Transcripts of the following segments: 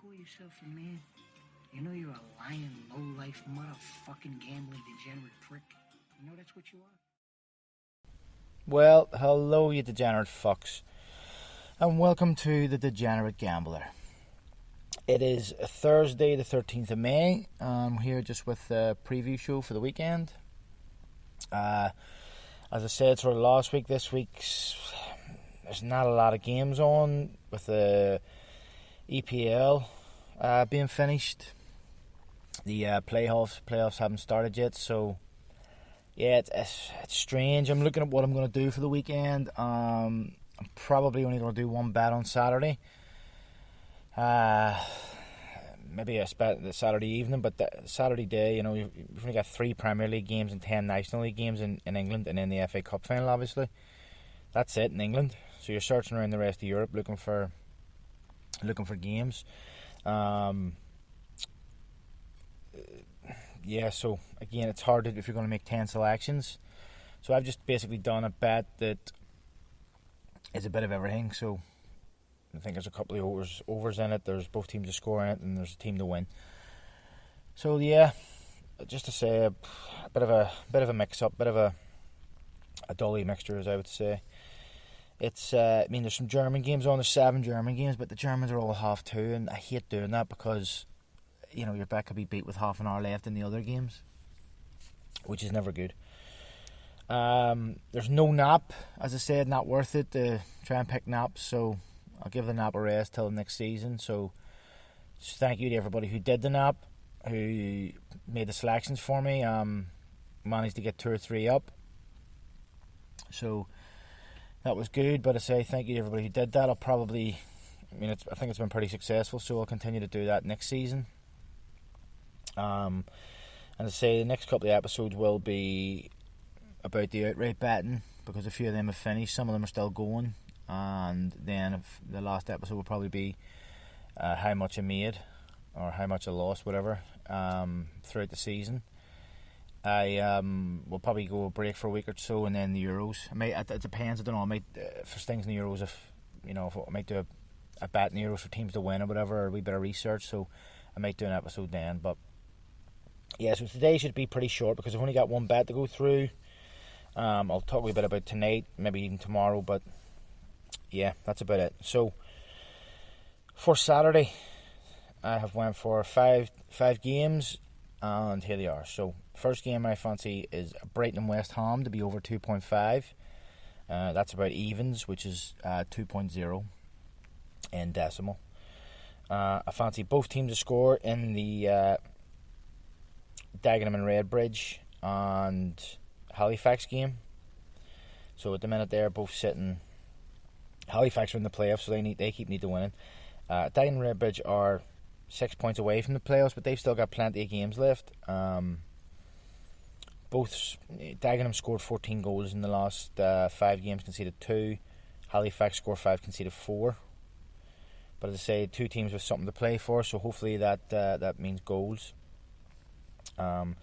call yourself a man? You know you're a lying, low-life, motherfucking gambling degenerate prick. You know that's what you are? Well, hello you degenerate fucks, and welcome to the Degenerate Gambler. It is Thursday the 13th of May. I'm here just with a preview show for the weekend. As I said sort of last week, this week's there's not a lot of games on with the EPL being finished. The playoffs haven't started yet, so yeah, it's strange. I'm looking at what I'm going to do for the weekend. I'm probably only going to do one bet on Saturday. Maybe I bet the Saturday evening, but the Saturday day, you know, you've only got 3 Premier League games and 10 National League games in England, and then the FA Cup final, obviously. That's it in England. So you're searching around the rest of Europe looking for games. Yeah, so again, it's hard if you're going to make 10 selections. So I've just basically done a bet that is a bit of everything. So I think there's a couple of overs in it. There's both teams to score in it, and there's a team to win. So yeah, just to say, a bit of a mix-up, bit of a dolly mixture, as I would say. It's I mean, there's some German games on. There's 7 German games, but the Germans are all 2:30, and I hate doing that because, you know, your bet could be beat with half an hour left in the other games, which is never good. There's no nap, as I said, not worth it to try and pick naps, so I'll give the nap a rest till next season. So just thank you to everybody who did the nap, who made the selections for me. Managed to get 2 or 3 up, so that was good. But I say thank you to everybody who did that. I think it's been pretty successful, so I'll continue to do that next season. And I say the next couple of episodes will be about the outright betting, because a few of them have finished, some of them are still going, and then the last episode will probably be how much I made or how much I lost, whatever, throughout the season. I will probably go a break for a week or so, and then the Euros. It depends. I don't know. I might for things in the Euros, if I might do a bet in the Euros for teams to win or whatever, or a wee bit of research. So I might do an episode then. But yeah, so today should be pretty short because I've only got one bet to go through. I'll talk a wee bit about tonight, maybe even tomorrow. But yeah, that's about it. So for Saturday, I have went for five games, and here they are. So first game I fancy is Brighton and West Ham to be over 2.5. That's about evens, which is 2.0 in decimal. I fancy both teams to score in the Dagenham and Redbridge and Halifax game. So at the minute they're both sitting. Halifax are in the playoffs, so they keep need to winning. Dagenham and Redbridge are 6 points away from the playoffs, but they've still got plenty of games left. Dagenham scored 14 goals in the last 5 games, conceded 2. Halifax scored 5, conceded 4. But as I say, 2 teams with something to play for, so hopefully that means goals. In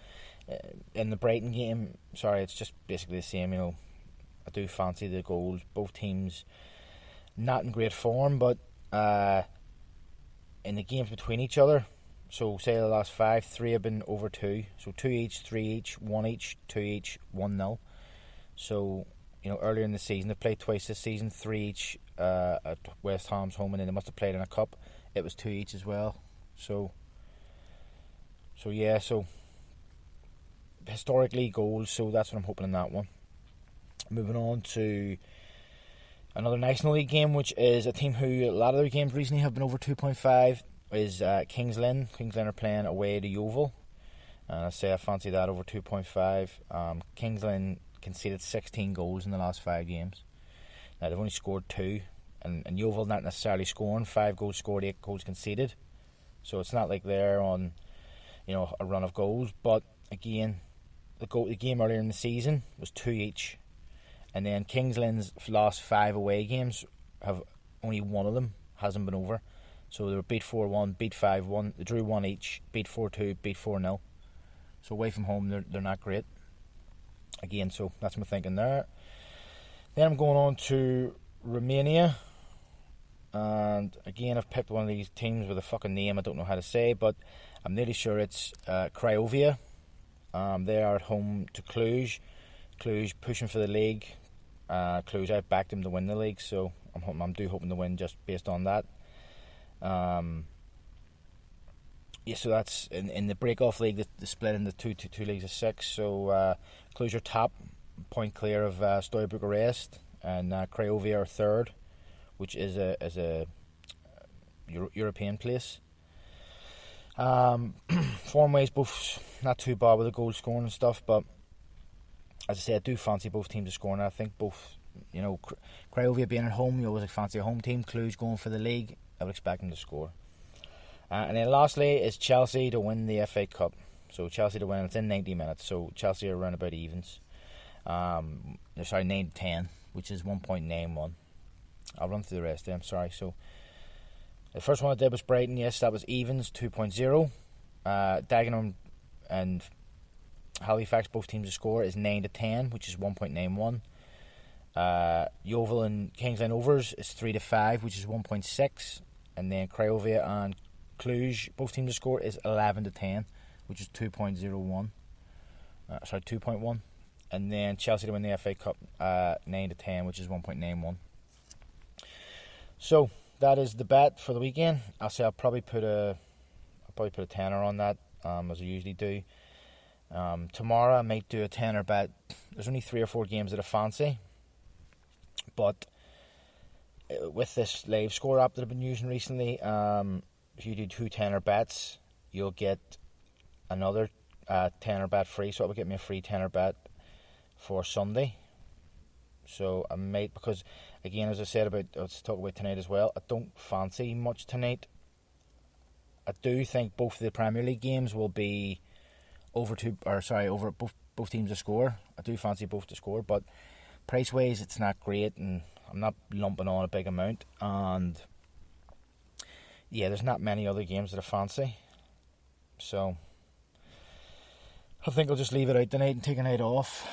the Brighton game, it's just basically the same. I do fancy the goals. Both teams not in great form, but in the games between each other, so say the last 5, 3 have been over 2. So 2 each, 3 each, 1 each, 2 each, 1-0. So, earlier in the season, they've played twice this season, 3 each at West Ham's home, and then they must have played in a cup. It was 2 each as well. So historically goals, so that's what I'm hoping in that one. Moving on to another National League game, which is a team who a lot of their games recently have been over 2.5, is Kings Lynn. Kings Lynn are playing away to Yeovil. I fancy that over 2.5. Kings Lynn conceded 16 goals in the last 5 games. Now they've only scored 2, and Yeovil not necessarily scoring. 5 goals scored, 8 goals conceded. So it's not like they're on, a run of goals. But again, the game earlier in the season was 2 each. And then Kings Lynn's last 5 away games, have only one of them hasn't been over. So they were beat 4-1, beat 5-1, they drew 1 each, beat 4-2, beat 4-0. So away from home, they're not great. Again, so that's my thinking there. Then I'm going on to Romania. and again I've picked one of these teams with a fucking name I don't know how to say, but I'm nearly sure it's Craiovia. They are at home to Cluj. Cluj pushing for the league. Cluj, I backed them to win the league, so I'm hoping to win just based on that. So that's in the break-off league. The split into two leagues of 6. So Cluj are top, point clear of Steaua Bucharest, and Craiovia are third, which is a European place. Form ways both not too bad with the goal scoring and stuff, but as I say, I do fancy both teams to score, and I think both, Craiovia being at home, you always fancy a home team. Cluj going for the league, I would expect them to score. And then lastly is Chelsea to win the FA Cup. So Chelsea to win, it's in 90 minutes, so Chelsea are around about evens. 9-10, which is 1.91. I'll run through the rest of them, sorry. So the first one I did was Brighton, yes, that was evens, 2.0. Dagenham and Halifax, both teams to score, is 9-10, which is 1.91. Yeovil and Kingsland overs is 3-5, which is 1.6. And then Craiovia and Cluj, both teams to score, is 11-10, which is 2.01. 2.1. And then Chelsea to win the FA Cup, 9-10, which is 1.91. So that is the bet for the weekend. I'll probably put a tenner on that, as I usually do. Tomorrow I might do a tenner bet. There's only 3 or 4 games that I fancy, but with this live score app that I've been using recently, if you do 2 tenner bets, you'll get another tenner bet free. So it will get me a free tenner bet for Sunday. So I might, because again, as I said let's talk about tonight as well, I don't fancy much tonight. I do think both of the Premier League games will be over both teams to score. I do fancy both to score, but price wise it's not great, and I'm not lumping on a big amount, and yeah, there's not many other games that I fancy. So I think I'll just leave it out tonight and take a night off.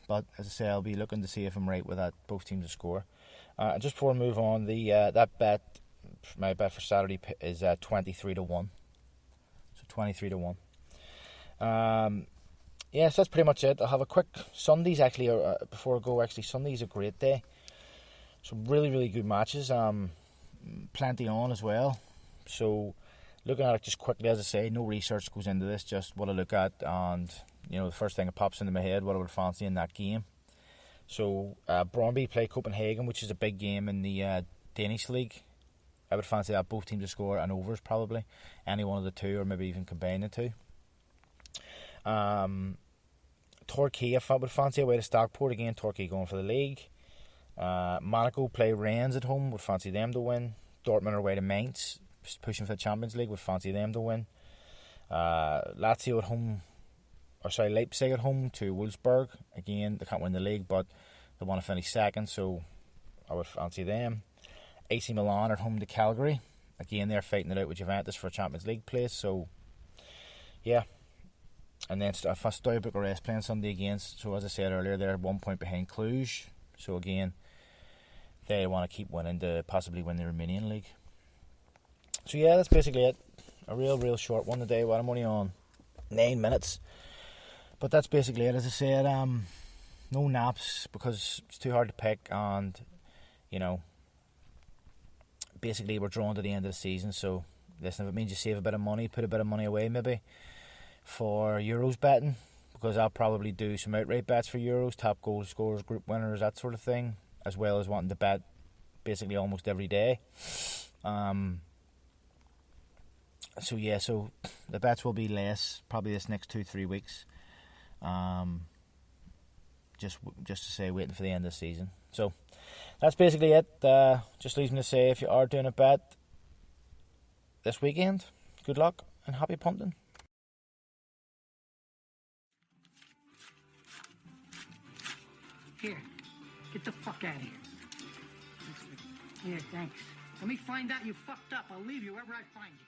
But as I say, I'll be looking to see if I'm right with that, both teams to score. Just before I move on, my bet for Saturday is 23-1. So 23-1. So that's pretty much it. I'll have a quick Sundays actually. Before I go, Sunday's a great day. Some really, really good matches. Plenty on as well. So looking at it just quickly, as I say, no research goes into this, just what I look at, and the first thing that pops into my head, what I would fancy in that game. So Brøndby play Copenhagen, which is a big game in the Danish league. I would fancy that both teams to score and overs, probably any one of the two, or maybe even combine the two. Torquay, if I would fancy away to Stockport again. Torquay going for the league. Monaco play Rennes at home, would fancy them to win. Dortmund are away to Mainz, pushing for the Champions League, would fancy them to win. Lazio at home, Leipzig at home to Wolfsburg. Again, they can't win the league, but they want to finish second, so I would fancy them. AC Milan at home to Calgary. Again, they're fighting it out with Juventus for a Champions League place, so yeah. And then Steaua Bucharest playing Sunday again. So as I said earlier, they're 1 point behind Cluj. So again, they want to keep winning to possibly win the Romanian league. So yeah, that's basically it. A real short one today. Well, I'm only on 9 minutes. But that's basically it. As I said, no naps because it's too hard to pick, and basically we're drawn to the end of the season. So listen, if it means you save a bit of money, put a bit of money away maybe for Euros betting, because I'll probably do some outright bets for Euros, top goal scorers, group winners, that sort of thing, as well as wanting to bet basically almost every day. So the bets will be less probably this next 2-3 weeks. Just to say, waiting for the end of the season. So that's basically it. Just leaves me to say, if you are doing a bet this weekend, good luck and happy punting. Here, get the fuck out of here. Yeah, thanks. Let me find out you fucked up. I'll leave you wherever I find you.